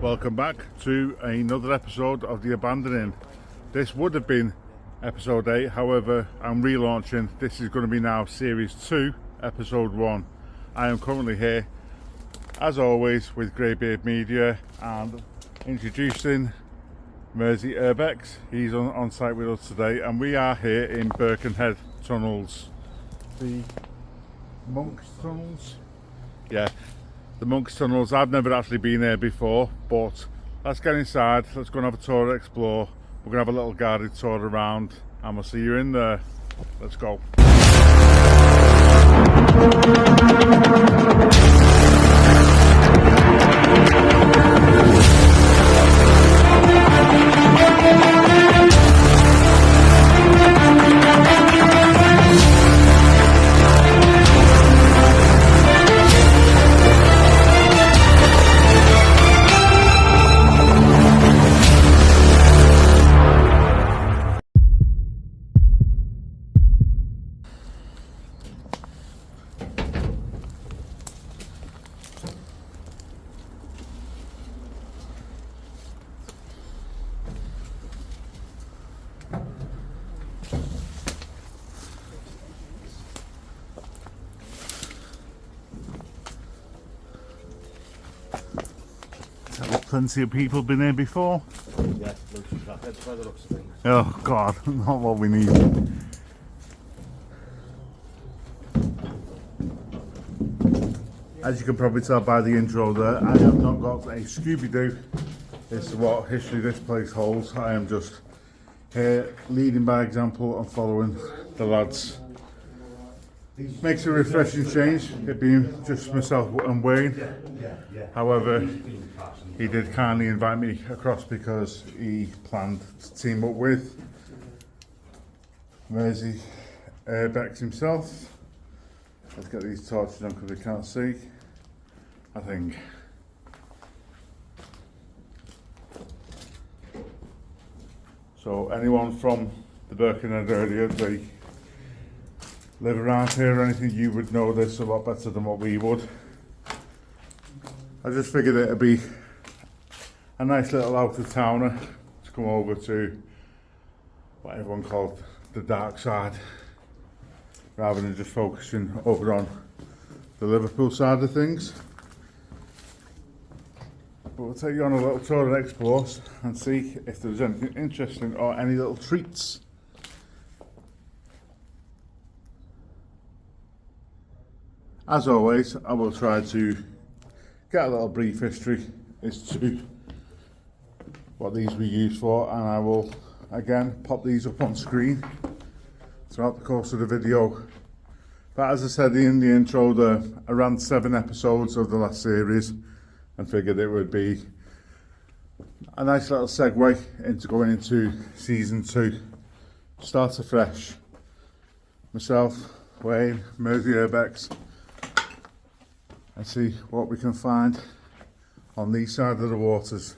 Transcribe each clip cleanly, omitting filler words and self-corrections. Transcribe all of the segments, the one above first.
Welcome back to another episode of The Abandoning. This would have been episode 8, however I'm relaunching. This is going to be now series 2, episode 1. I am currently here, as always, with Greybeard Media and introducing Mersey Urbex. He's on site with us today, and we are here in Birkenhead tunnels. The Monk's tunnels? Yeah, the Monk's tunnels. I've never actually been there before, but let's get inside, let's go and have a tour and explore. We're going to have a little guided tour around, and we'll see you in there. Let's go. Plenty of people been here before. Yeah, that's by the looks of things. Oh God, not what we need. As you can probably tell by the intro there, I have not got a Scooby-Doo as to what history this place holds. I am just here leading by example and following the lads. Makes a refreshing change, it being just myself and Wayne. However, he did kindly invite me across because he planned to team up with Mersey Urbex himself. Let's get these torches on because we can't see. I think. So anyone from the Birkenhead area, they live around here or anything, you would know this a lot better than what we would. I just figured it'd be a nice little out of towner to come over to what everyone called the dark side, rather than just focusing over on the Liverpool side of things. But we'll take you on a little tour and explore and see if there's anything interesting or any little treats. As always, I will try to get a little brief history as to what these were used for, and I will again pop these up on screen throughout the course of the video. But as I said in the intro, I ran 7 episodes of the last series and figured it would be a nice little segue into going into season 2. Start afresh. Myself, Wayne, Mersey Urbex, and see what we can find on these side of the waters.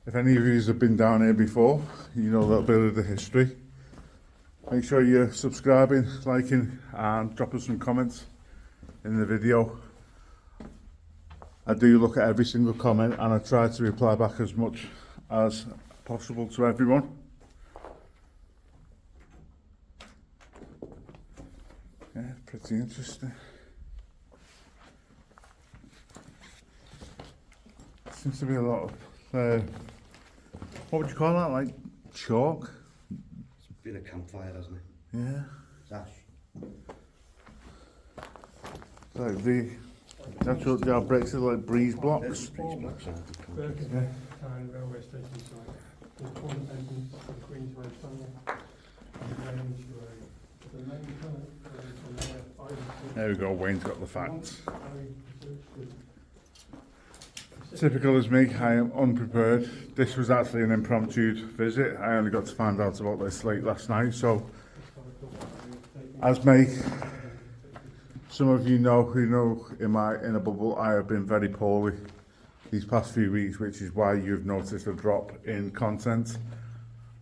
If any of you have been down here before, you know a little bit of the history. Make sure you're subscribing, liking, and dropping some comments in the video. I do look at every single comment and I try to reply back as much as possible to everyone. Yeah, pretty interesting. Seems to be a lot of, what would you call that, like chalk? It's been a campfire, hasn't it? Yeah. It's ash. Like the actual job bricks are like breeze blocks. Birkenhead railway station site, the point entrance to the Queensway Tunnel and Grange Road. The main tunnel from there. There we go, Wayne's got the facts. Typical as me, I am unprepared. This was actually an impromptu visit. I only got to find out about this late last night, so as me, some of you know who know in my inner bubble, I have been very poorly these past few weeks, which is why you've noticed a drop in content.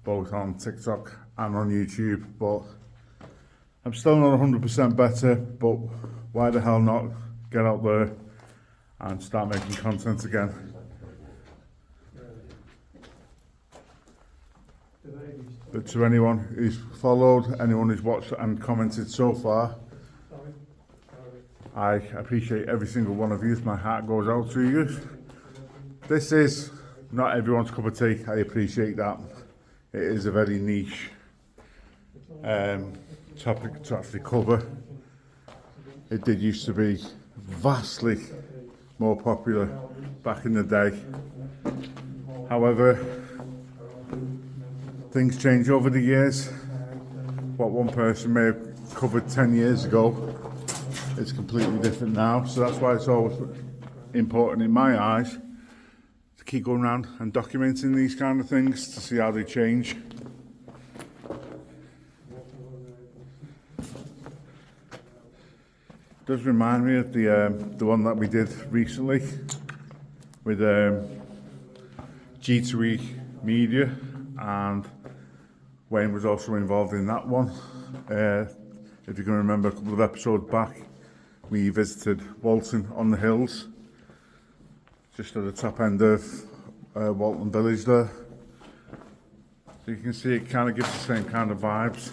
both on TikTok and on YouTube, but I'm still not 100% better, but why the hell not get out there and start making content again. But to anyone who's followed, anyone who's watched and commented so far, I appreciate every single one of you. My heart goes out to you. This is not everyone's cup of tea, I appreciate that. It is a very niche topic to actually cover. It did used to be vastly more popular back in the day. However, things change over the years. What one person may have covered 10 years ago is completely different now. So that's why it's always important in my eyes to keep going around and documenting these kind of things to see how they change. It does remind me of the one that we did recently with G2E Media, and Wayne was also involved in that one. If you can remember a couple of episodes back, we visited Walton on the Hills, just at the top end of Walton Village there. So you can see it kind of gives the same kind of vibes.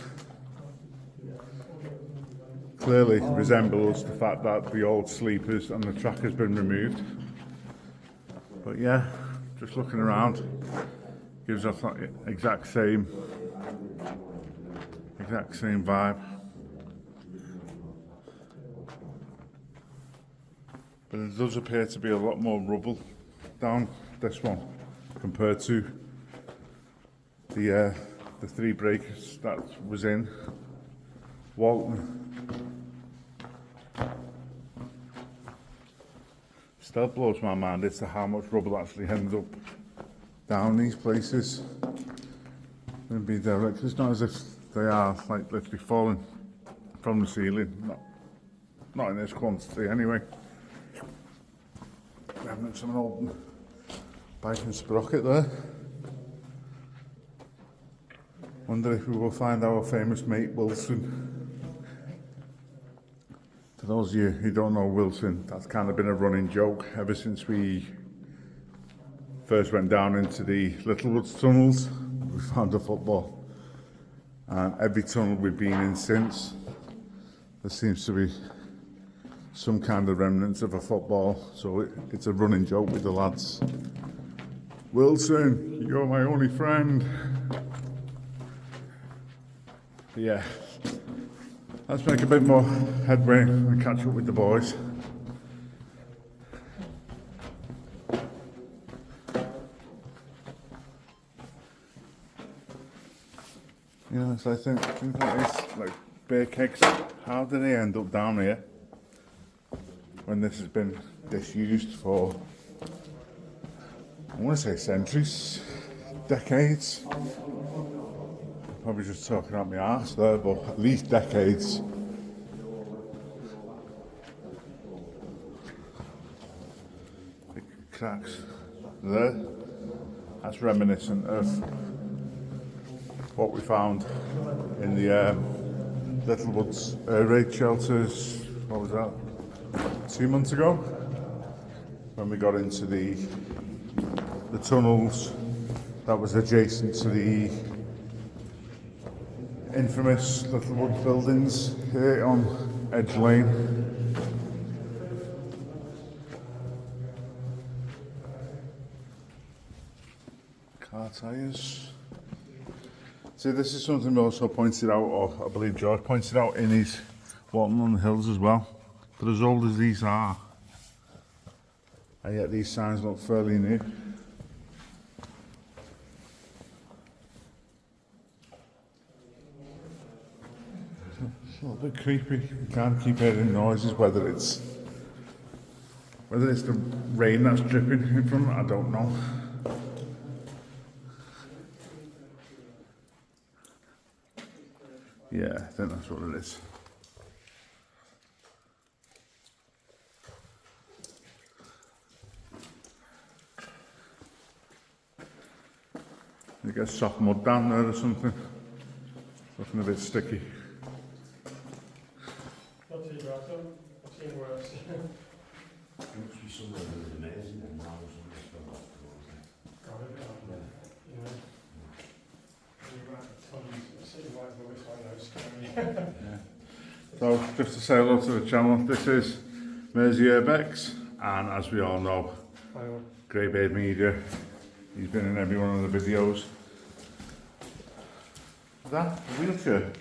Clearly resembles the fact that the old sleepers and the track has been removed. But yeah, just looking around, gives us that exact same vibe. But it does appear to be a lot more rubble down this one compared to the three breakers that was in Walton. Still blows my mind as to how much rubble actually ends up down these places. And be direct. It's not as if they are like literally falling from the ceiling. Not in this quantity anyway. Remnants of an old bike and sprocket there. Wonder if we will find our famous mate Wilson. For those of you who don't know Wilson, that's kind of been a running joke ever since we first went down into the Littlewoods tunnels. We found a football, and every tunnel we've been in since, there seems to be some kind of remnants of a football, so it's a running joke with the lads. Wilson, you're my only friend. But yeah, let's make a bit more headway and catch up with the boys. You know, so I think that is like beer kegs. How did they end up down here when this has been disused for, I want to say centuries, decades? Probably just talking out my arse there, but at least decades. Big cracks there. That's reminiscent of what we found in the Littlewoods air raid shelters. What was that? 2 months ago, when we got into the tunnels that was adjacent to the infamous Littlewood buildings here on Edge Lane. Car tyres. See, this is something we also pointed out, or I believe George pointed out in his Walton on the Hills as well. But as old as these are, and yet these signs look fairly new. It's a little bit creepy. You can't keep hearing noises, whether it's the rain that's dripping in front, I don't know. Yeah, I think that's what it is. You get soft mud down there or something. Looking a bit sticky. Not too bad though. I've seen worse. Must be somewhere in the amazing and now something's gone off the road. Got it, you know. You're right, tons of citywide voice right now, scary. So, just to say hello to the channel, this is Merseyside urbex, and as we all know, Greybeard Media, he's been in every one of the videos. That wheelchair?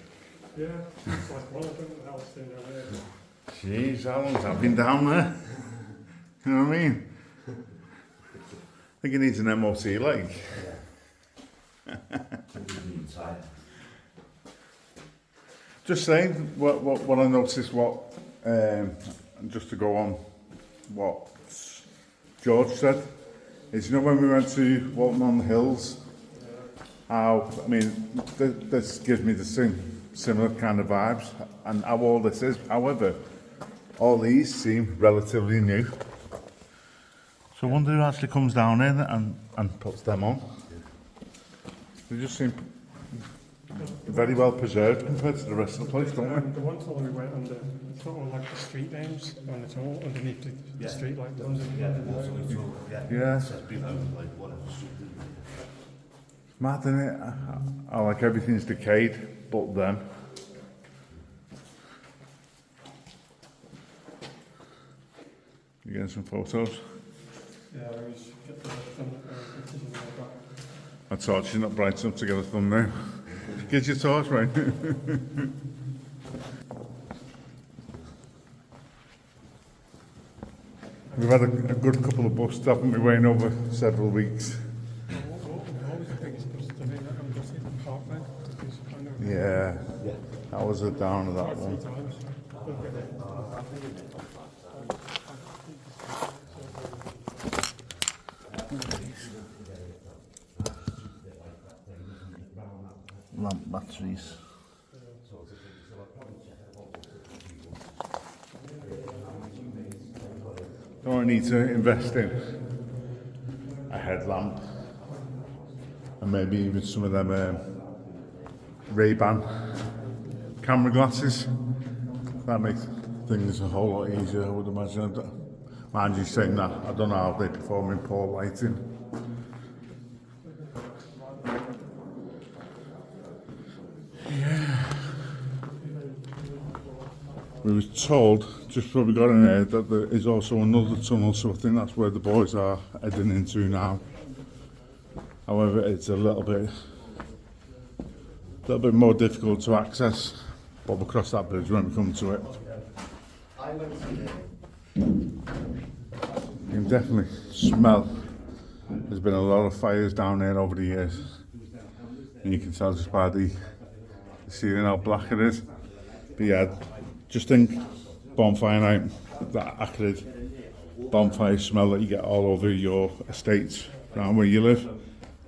Yeah, it's like one of them that else in there. Jeez, how long's that been down there? You know what I mean? I think it needs an MOT, like. Just saying, what I noticed, just to go on what George said, is, you know, when we went to Walton on the Hills, how, I mean, this gives me the similar kind of vibes, and how all this is. However, all these seem relatively new. So I wonder who actually comes down in and puts them on. They just seem very well preserved compared to the rest of the place, don't they? The one tunnel we went under, it's not all like the street names on the tunnel, underneath the street, like London. Yeah. It says below, like whatever. Mad, isn't it? I like everything's decayed, but them. You getting some photos? Yeah, I always get the pictures in the back. I thought she's not bright enough to get a thumbnail. Get your torch, right? We've had a good couple of busts, haven't we, weighing over several weeks. Always the biggest bust to me, that I'm just in the park then. It's kind of Yeah, that was a down of that 3 one. times. Don't get it. Lamp batteries. Don't I need to invest in a headlamp and maybe even some of them Ray-Ban camera glasses? That makes things a whole lot easier, I would imagine. Mind you saying that, I don't know how they perform in poor lighting. We were told, just before we got in here, that there is also another tunnel, so I think that's where the boys are heading into now. However, it's a little bit more difficult to access, but we'll cross that bridge when we come to it. You can definitely smell there's been a lot of fires down there over the years, and you can tell just by the ceiling how black it is. But yeah, just think bonfire night, that acrid bonfire smell that you get all over your estates around where you live.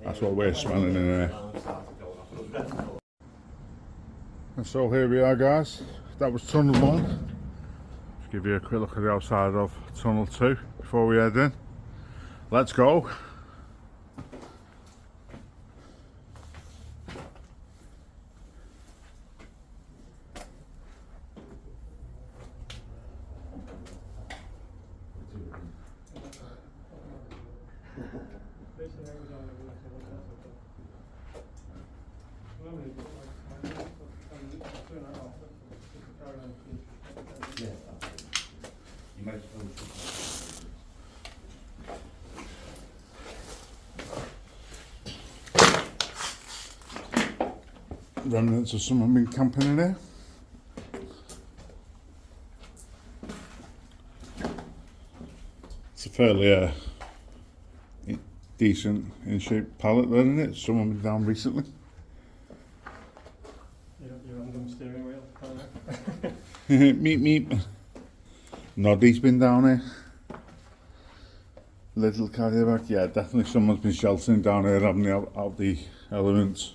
That's what we're smelling in here. And so here we are, guys. That was tunnel 1. Just give you a quick look at the outside of tunnel 2 before we head in. Let's go. You might Remnants of someone been camping in here. It's a fairly decent in shape pallet there, isn't it? Someone been down recently. Your random steering wheel. Meep meep. Noddy's been down here. Little carrier bag. Yeah, definitely someone's been sheltering down here, having out the elements.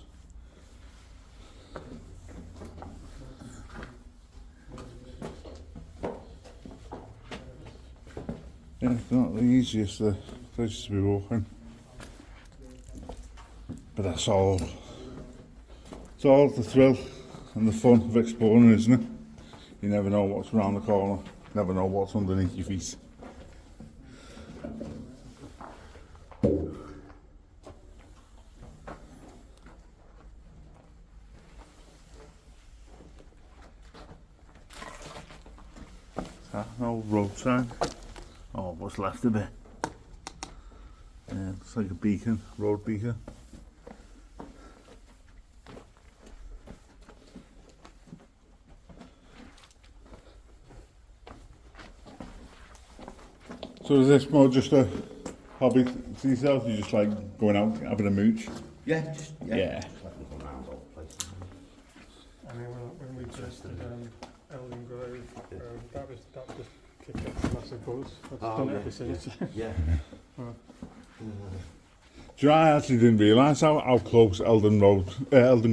Yeah, it's not the easiest places to be walking. But that's all. It's all the thrill and the fun of exploring, isn't it? You never know what's around the corner. Never know what's underneath your feet. An old road sign. Oh, what's left of it? Yeah, it's like a beacon, road beacon. So is this more just a hobby to yourself? You just like going out, having a mooch? Yeah, just, Yeah. Just let them go around all the places. I mean, when we tested Elden Grove, that just kicked up a massive buzz. I've done it ever since. Yeah. Do you know, I actually didn't realise how close Elden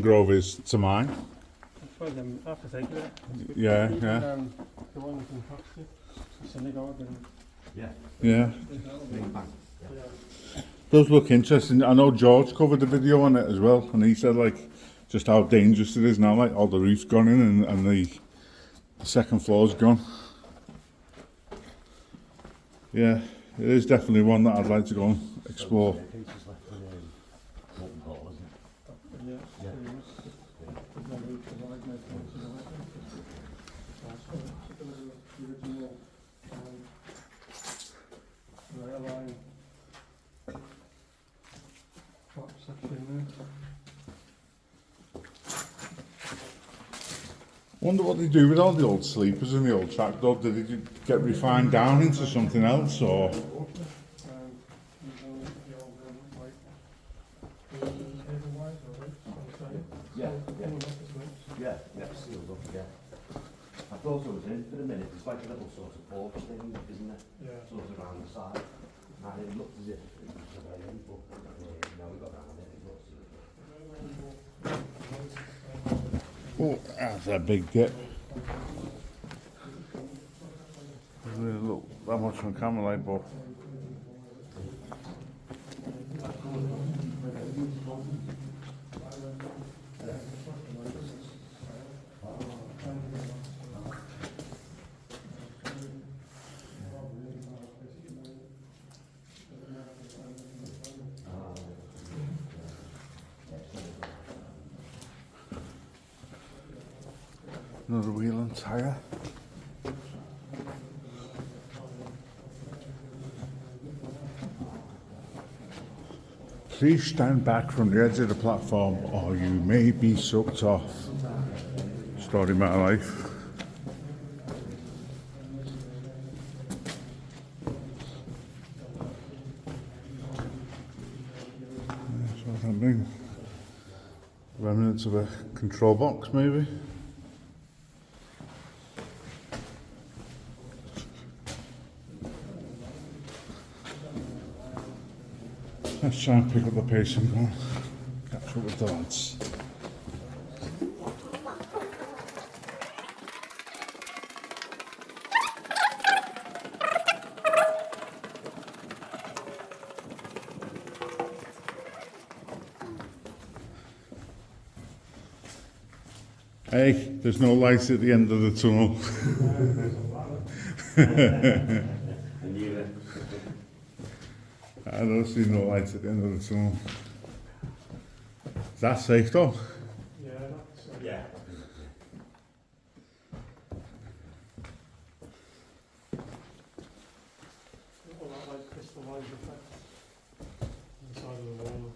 Grove is to mine. That's why them I have to take it. Yeah, Even, yeah. the one in Coxty, the synagogue, and Yeah. Yeah. Big bang. yeah. Does look interesting. I know George covered a video on it as well, and he said like just how dangerous it is now, like all the roof's gone in and the second floor's gone. Yeah, it is definitely one that I'd like to go and explore. Pieces left in molten coal, isn't it? Yeah. Yeah. There's no roof to like, no places to like. The original rail line top section there. Wonder what they do with all the old sleepers and the old trapdoor. Did they get refined down into something else, or? The old, like, cable wires or ropes on the side. Yeah, yeah. All office ropes. Yeah, yeah, sealed up, yeah. I thought I was in for a minute. It's like a little sort of porch thing, isn't it? Yeah. Sort of around the side. And it looked as if it was surveying, but now we got around it, it looks Oh, that's a big dip. Doesn't look that much on camera, like, but another wheel and tyre. Please stand back from the edge of the platform or you may be sucked off. Story of my life. So something. Remnants of a control box maybe. Let's try and pick up the pace and go catch up with the lads. Hey, there's no light at the end of the tunnel. I knew it. I don't see no lights at the end of the tunnel. Is that safe though? Yeah, that's Yeah. all that like crystallised effect inside of the wall.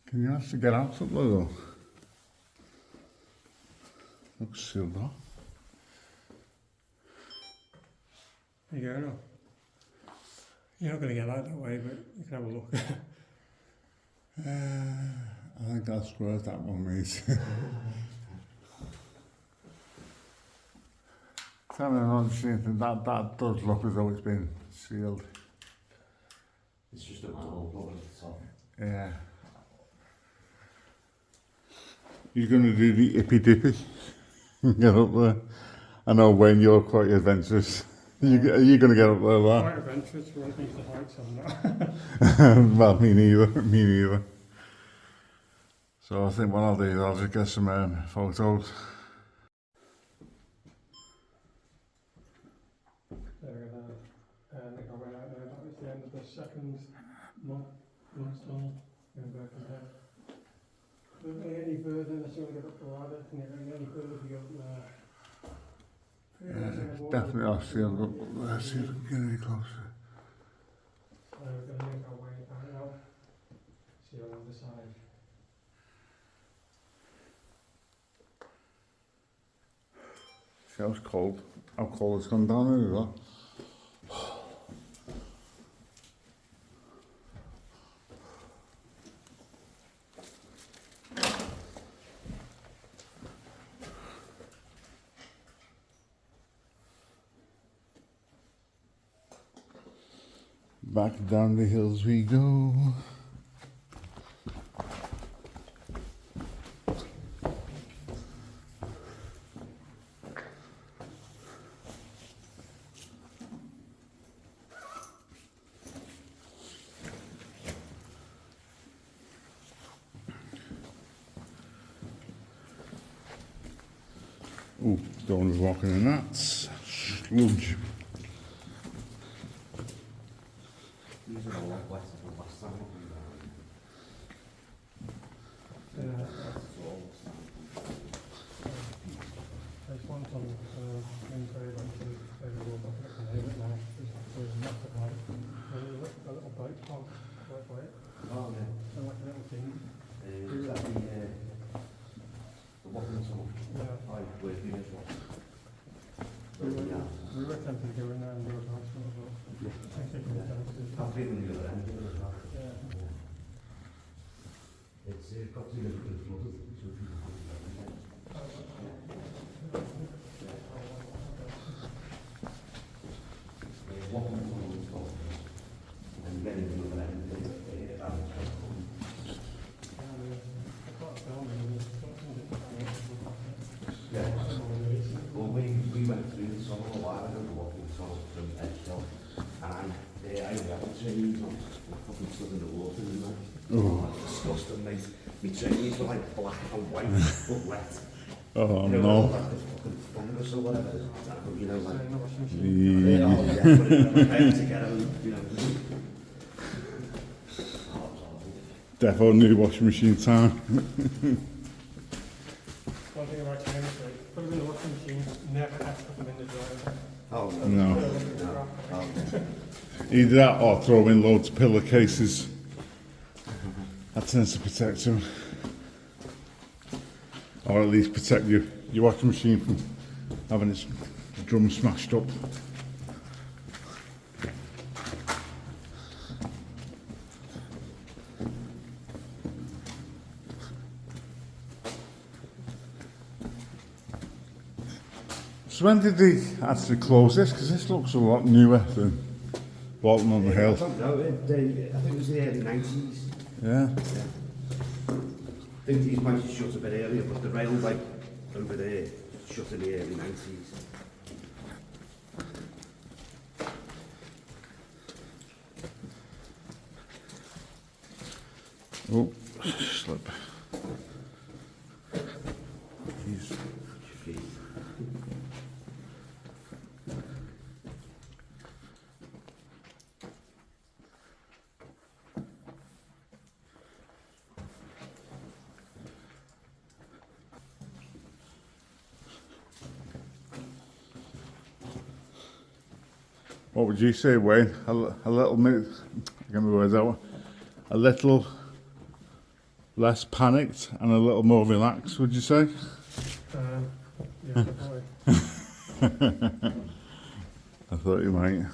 Can you actually get out of there though? Looks sealed off. There you go now. You're not going to get out that way, but you can have a look. I think that's worth that one, mate. Tell me another thing, that does look as though it's been sealed. It's just a manhole cover at the top. Yeah. You're going to do the ippy dippy. Get up there. I know, Wayne, you're quite adventurous. Are you going to get up there, lad? Quite adventurous when it comes to heights, I'm not. Well, me neither. Me neither. So I think what I'll do is I'll just get some photos. There we go. And I went out there, that was the end of the second month tunnel in Birkenhead. Don't get any further unless you want to get up the ladder. Can you get any further to go up there? Definitely, I'll see if I can get any closer. We're going to make our way out now. See on the other side. See how it's cold? How cold it's gone down over there. Back down the hills we go. Ooh, don't want to be walking in that. Sludge. These are a lot less than the last time. That's all. There's one tunnel, main ferry went to overall back up and over it now. There's a massive light. And you look at the little boat pond, right by it. Oh, yeah. So like a little thing. Is that the walking tunnel? Yeah. Where do you one? We were tempted to go in there and do a house as well. I think it was downstairs. I've been in the other end as well. Yeah. It's got to look at the flood, so people can go in there. Walking tunnel is called, and then in the other end, yeah. Well, we went through the tunnel a while ago, walking the tunnel from Edgehill, and I only had the trainees on, I fucking stood in the water and that. Oh, disgusting, mate. My trainees were like black and white, but wet. Oh, you know, no. Like the fucking fungus or whatever. You know, like, Yeah. oh, yeah, but it had to get them, you know. Defo new washing machine time. One thing about Chinese, right? Put them in the washing machine, never ever put them in the dryer. Oh, No. no. Oh, Either that or throw in loads of pillowcases. That tends to protect them. Or at least protect your washing machine from having its drum smashed up. So when did they actually close this? Because this looks a lot newer than Bolton on the I Hill. don't know, I think it was the early 90s. Yeah. I think these might have shut a bit earlier, but the rail like over there shut in the early 90s. Oh, slip. Jeez. What would you say, Wayne? A little minute, get my words out. A little less panicked and a little more relaxed, would you say? Yeah, definitely. I thought you might.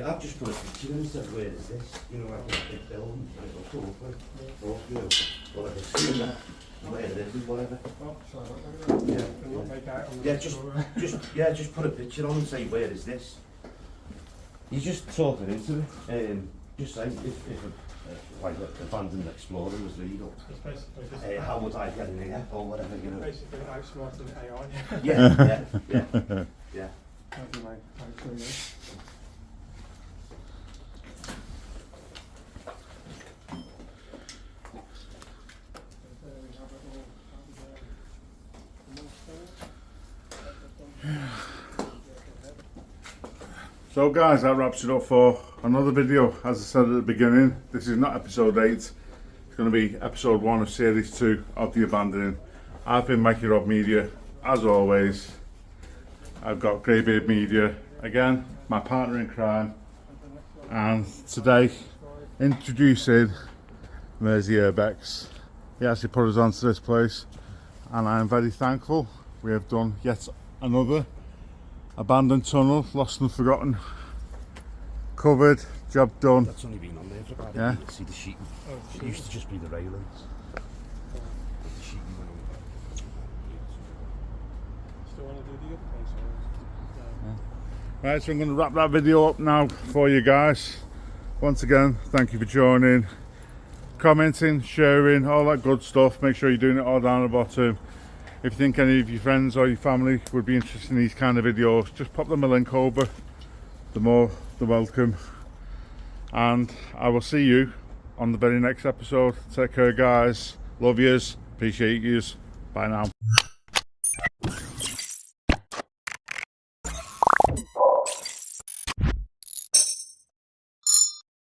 I've just put a picture in and said, where is this? You know, like a big building, like a full, you know, or like a screen, where it is, whatever. Oh, sorry about that. Yeah. Can you make out on the Yeah, just put a picture on and say, where is this? You just talk it into it. Just say, if like abandoned explorers read up. It's basically just How would I get in here or whatever, you know? basically outsmarting AI. Yeah. That'd be my answer, yeah. There we have it all. So guys, that wraps it up for another video. As I said at the beginning, this is not episode 8. It's going to be episode 1 of series 2 of The Abandoning. I've been Mikey Rob Media, as always. I've got Greybeard Media, again, my partner in crime. And today, introducing Mersey Urbex. He actually put us onto this place, and I am very thankful. We have done yet another abandoned tunnel, lost and forgotten, covered, job done. That's only been on there for about Yeah. a week. See the sheeting? It used to just be the railings. The sheeting went on. Still want to do the other place? Right, so I'm going to wrap that video up now for you guys. Once again, thank you for joining, commenting, sharing, all that good stuff. Make sure you're doing it all down the bottom. If you think any of your friends or your family would be interested in these kind of videos, just pop them a link over. The more, the welcome. And I will see you on the very next episode. Take care, guys. Love yous. Appreciate yous. Bye now.